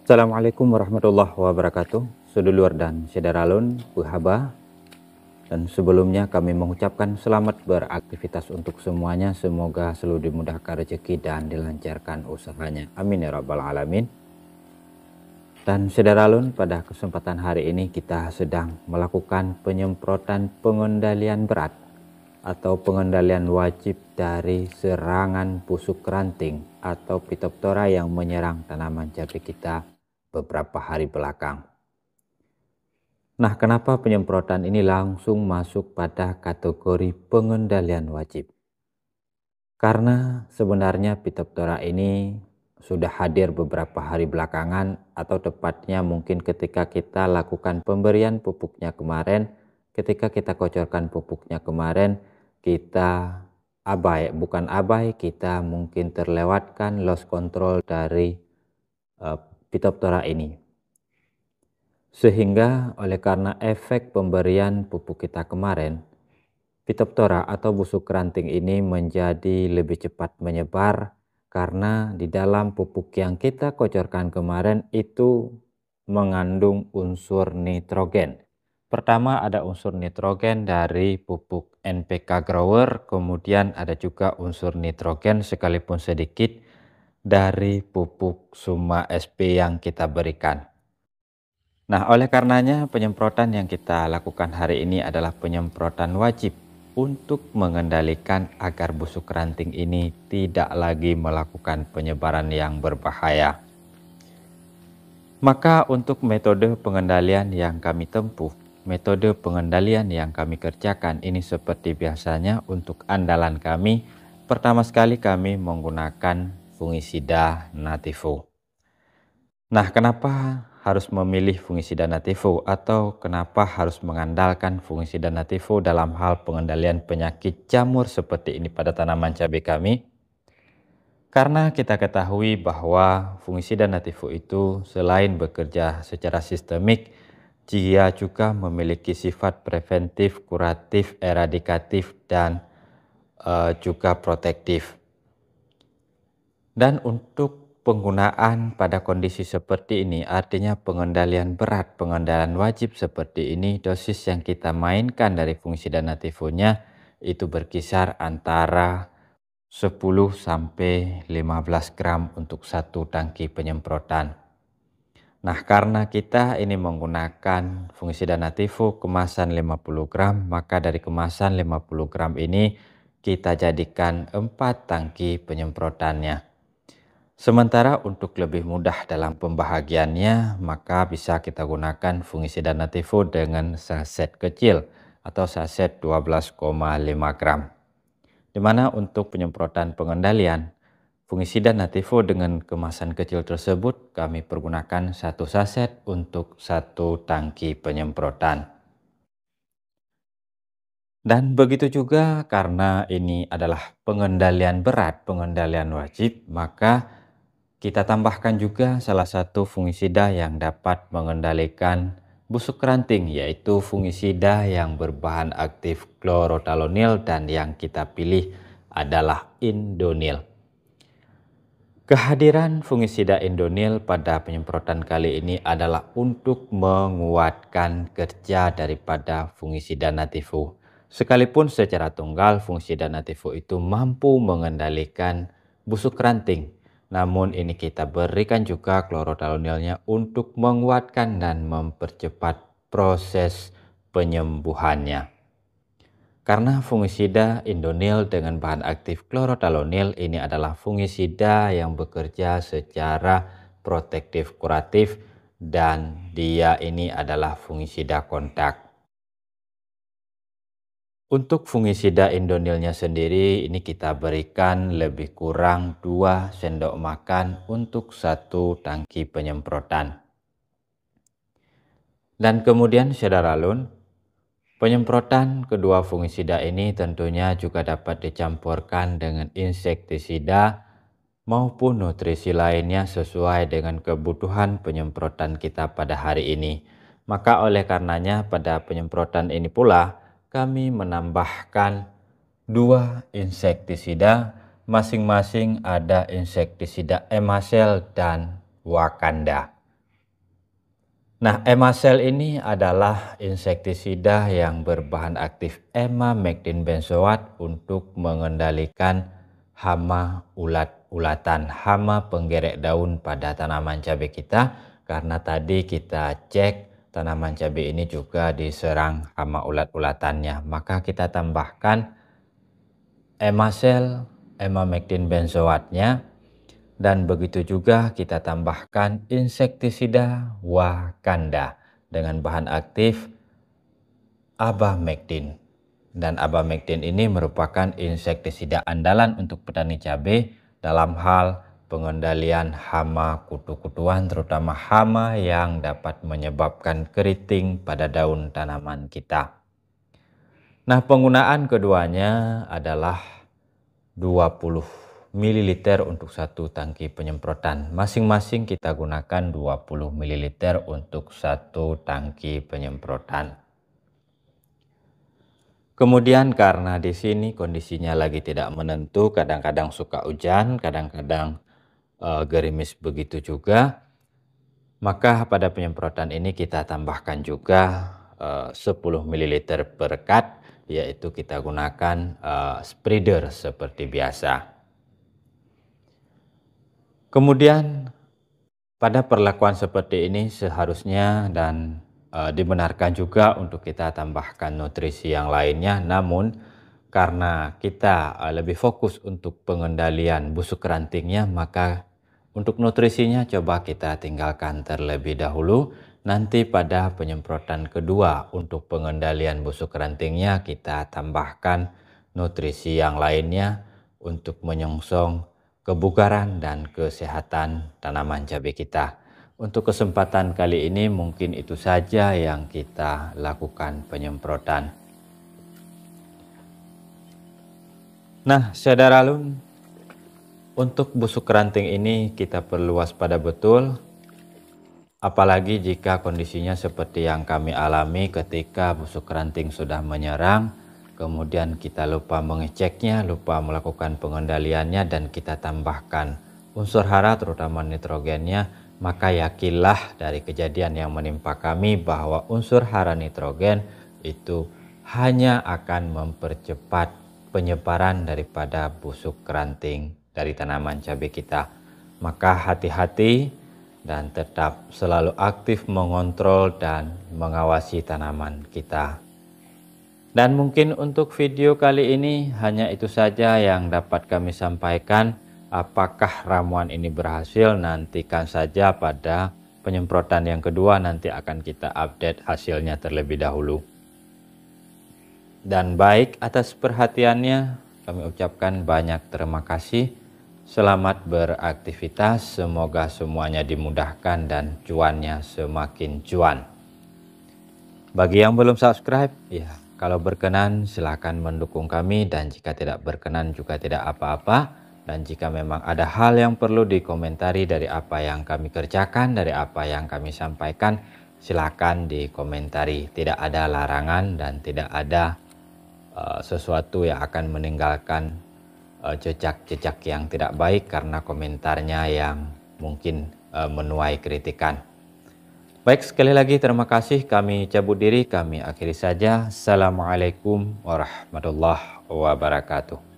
Assalamualaikum warahmatullahi wabarakatuh, sedulur dan saudara-lun, Buhaba. Dan sebelumnya kami mengucapkan selamat beraktivitas untuk semuanya. Semoga selalu dimudahkan rezeki dan dilancarkan usahanya. Amin ya rabbal alamin. Dan saudara-lun, pada kesempatan hari ini kita sedang melakukan penyemprotan pengendalian berat atau pengendalian wajib dari serangan busuk ranting atau Phytophthora yang menyerang tanaman cabai kita beberapa hari belakang. Nah, kenapa penyemprotan ini langsung masuk pada kategori pengendalian wajib? Karena sebenarnya Phytophthora ini sudah hadir beberapa hari belakangan, atau tepatnya mungkin ketika kita lakukan pemberian pupuknya kemarin, ketika kita kocorkan pupuknya kemarin, kita bukan abai, kita mungkin terlewatkan loss control dari Phytophthora ini. Sehingga oleh karena efek pemberian pupuk kita kemarin, Phytophthora atau busuk ranting ini menjadi lebih cepat menyebar karena di dalam pupuk yang kita kocorkan kemarin itu mengandung unsur nitrogen. Pertama ada unsur nitrogen dari pupuk NPK Grower, kemudian ada juga unsur nitrogen sekalipun sedikit dari pupuk Suma SP yang kita berikan. Nah, oleh karenanya penyemprotan yang kita lakukan hari ini adalah penyemprotan wajib untuk mengendalikan agar busuk ranting ini tidak lagi melakukan penyebaran yang berbahaya. Maka untuk metode pengendalian yang kami tempuh, metode pengendalian yang kami kerjakan ini seperti biasanya untuk andalan kami. Pertama sekali kami menggunakan fungisida Nativo. Nah, kenapa harus memilih fungisida Nativo atau kenapa harus mengandalkan fungisida Nativo dalam hal pengendalian penyakit jamur seperti ini pada tanaman cabai kami? Karena kita ketahui bahwa fungisida Nativo itu selain bekerja secara sistemik, dia juga memiliki sifat preventif, kuratif, eradikatif, dan juga protektif. Dan untuk penggunaan pada kondisi seperti ini, artinya pengendalian berat, pengendalian wajib seperti ini, dosis yang kita mainkan dari fungisida Nativonya itu berkisar antara 10 sampai 15 gram untuk satu tangki penyemprotan. Nah, karena kita ini menggunakan fungisida Nativo kemasan 50 gram, maka dari kemasan 50 gram ini kita jadikan 4 tangki penyemprotannya. Sementara untuk lebih mudah dalam pembahagiannya, maka bisa kita gunakan fungisida Nativo dengan saset kecil atau saset 12,5 gram. Dimana untuk penyemprotan pengendalian, fungisida Nativo dengan kemasan kecil tersebut kami pergunakan satu saset untuk satu tangki penyemprotan. Dan begitu juga karena ini adalah pengendalian berat, pengendalian wajib, maka kita tambahkan juga salah satu fungisida yang dapat mengendalikan busuk ranting, yaitu fungisida yang berbahan aktif chlorothalonil dan yang kita pilih adalah Indonil. Kehadiran fungisida Indonil pada penyemprotan kali ini adalah untuk menguatkan kerja daripada fungisida Nativo. Sekalipun secara tunggal fungisida Nativo itu mampu mengendalikan busuk ranting, namun ini kita berikan juga chlorothalonilnya untuk menguatkan dan mempercepat proses penyembuhannya. Karena fungisida Indonil dengan bahan aktif chlorothalonil ini adalah fungisida yang bekerja secara protektif kuratif dan dia ini adalah fungisida kontak. Untuk fungisida Indonilnya sendiri ini kita berikan lebih kurang 2 sendok makan untuk satu tangki penyemprotan. Dan kemudian saudara-lun, penyemprotan kedua fungisida ini tentunya juga dapat dicampurkan dengan insektisida maupun nutrisi lainnya sesuai dengan kebutuhan penyemprotan kita pada hari ini. Maka oleh karenanya pada penyemprotan ini pula kami menambahkan 2 insektisida, masing-masing ada insektisida Emacel dan Wakanda. Nah, Emacel ini adalah insektisida yang berbahan aktif emamectin benzoat untuk mengendalikan hama ulat-ulatan, hama penggerek daun pada tanaman cabai kita. Karena tadi kita cek tanaman cabai ini juga diserang hama ulat-ulatannya, maka kita tambahkan Emacel, emamectin benzoatnya. Dan begitu juga kita tambahkan insektisida Wakanda dengan bahan aktif abamectin. Dan abamectin ini merupakan insektisida andalan untuk petani cabai dalam hal pengendalian hama kutu-kutuan, terutama hama yang dapat menyebabkan keriting pada daun tanaman kita. Nah, penggunaan keduanya adalah 20 ml untuk satu tangki penyemprotan. Masing-masing kita gunakan 20 ml untuk satu tangki penyemprotan. Kemudian karena di sini kondisinya lagi tidak menentu, kadang-kadang suka hujan, kadang-kadang gerimis begitu juga, maka pada penyemprotan ini kita tambahkan juga 10 ml per cut, yaitu kita gunakan spreader seperti biasa. Kemudian pada perlakuan seperti ini seharusnya dan dibenarkan juga untuk kita tambahkan nutrisi yang lainnya, namun karena kita lebih fokus untuk pengendalian busuk rantingnya, maka untuk nutrisinya coba kita tinggalkan terlebih dahulu. Nanti pada penyemprotan kedua untuk pengendalian busuk rantingnya kita tambahkan nutrisi yang lainnya untuk menyongsong kebugaran dan kesehatan tanaman cabai kita. Untuk kesempatan kali ini mungkin itu saja yang kita lakukan penyemprotan. Nah, saudara alun, untuk busuk ranting ini kita perlu waspada betul, apalagi jika kondisinya seperti yang kami alami ketika busuk ranting sudah menyerang, kemudian kita lupa mengeceknya, lupa melakukan pengendaliannya, dan kita tambahkan unsur hara terutama nitrogennya, maka yakinlah dari kejadian yang menimpa kami bahwa unsur hara nitrogen itu hanya akan mempercepat penyebaran daripada busuk ranting dari tanaman cabai kita. Maka hati-hati dan tetap selalu aktif mengontrol dan mengawasi tanaman kita. Dan mungkin untuk video kali ini hanya itu saja yang dapat kami sampaikan. Apakah ramuan ini berhasil? Nantikan saja pada penyemprotan yang kedua, nanti akan kita update hasilnya terlebih dahulu. Dan baik, atas perhatiannya kami ucapkan banyak terima kasih. Selamat beraktivitas, semoga semuanya dimudahkan dan cuannya semakin cuan. Bagi yang belum subscribe, ya kalau berkenan silakan mendukung kami, dan jika tidak berkenan juga tidak apa-apa. Dan jika memang ada hal yang perlu dikomentari dari apa yang kami kerjakan, dari apa yang kami sampaikan, silakan dikomentari. Tidak ada larangan dan tidak ada sesuatu yang akan meninggalkan jejak-jejak yang tidak baik karena komentarnya yang mungkin menuai kritikan. Baik, sekali lagi terima kasih, kami cabut diri, kami akhiri saja. Assalamualaikum warahmatullahi wabarakatuh.